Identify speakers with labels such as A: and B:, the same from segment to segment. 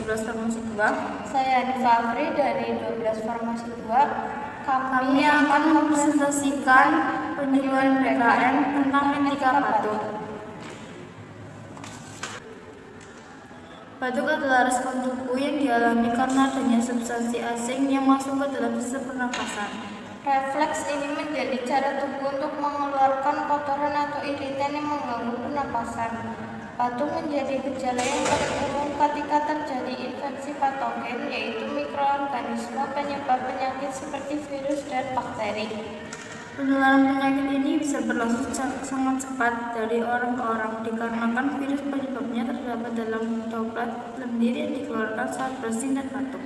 A: 11 Farmasi 2.
B: Saya Hanifa Afri dari 12 Farmasi 2.
A: Kami akan mempresentasikan penjualan PKM tentang etika batuk. Batuk adalah respon tubuh yang dialami karena adanya substansi asing yang masuk ke dalam sistem pernapasan.
B: Refleks ini menjadi cara tubuh untuk mengeluarkan kotoran atau iritan yang mengganggu pernapasan. Batuk menjadi gejala yang paling umum ketika terjadi infeksi patogen, yaitu mikroorganisme penyebab penyakit seperti virus dan bakteri.
A: Penularan penyakit ini bisa berlangsung sangat cepat dari orang ke orang dikarenakan virus penyebabnya terdapat dalam droplet lendir yang dikeluarkan saat bersin dan batuk.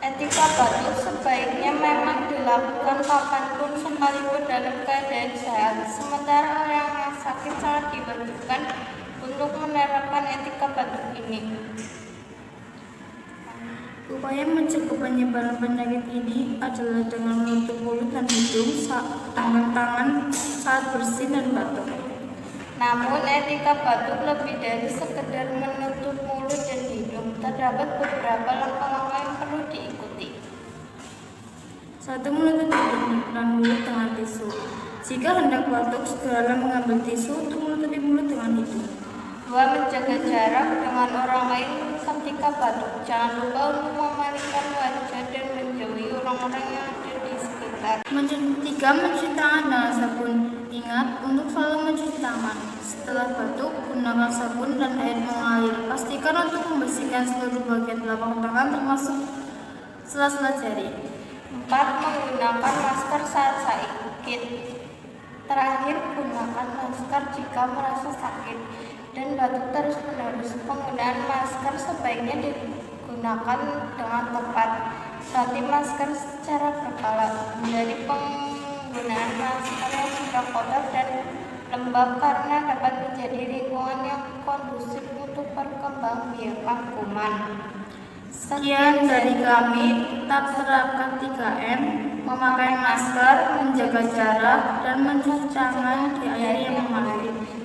B: Etika batuk sebaiknya memang dilakukan kapanpun sekalipun dalam keadaan sehat, sementara orang yang sakit sangat diwajibkan untuk menerapkan etika batuk ini.
A: Upaya mencegah penyebaran penyakit ini adalah dengan menutup mulut dan hidung dengan tangan saat bersin dan batuk.
B: Namun etika batuk lebih dari sekedar menutup mulut dan hidung. Terdapat beberapa langkah-langkah yang perlu diikuti.
A: 1. Menutup hidung dan mulut dengan tisu. Jika hendak batuk, segeralah mengambil tisu untuk menutupi mulut dengan hidung.
B: 2. Menjaga jarak dengan orang lain ketika batuk. Jangan lupa untuk memalingkan wajah dan menjauhi orang-orang yang ada di sekitar.
A: 3. Mencuci tangan dengan sabun. Ingat untuk selalu mencuci tangan. Setelah batuk, gunakan sabun dan air mengalir. Pastikan untuk membersihkan seluruh bagian telapak tangan termasuk sela-sela jari.
B: 4. Menggunakan masker saat sakit. Terakhir, gunakan masker jika merasa sakit dan batuk terus-menerus. Penggunaan masker sebaiknya digunakan dengan tepat. Ganti masker secara berkala. Hindari penggunaan masker yang sudah kotor dan lembab karena dapat menjadi lingkungan yang kondusif untuk perkembangbiakan kuman.
A: Sekian dari kami, tetap terapkan 3M, memakai masker, menjaga jarak, dan mencuci tangan di air yang mengalir.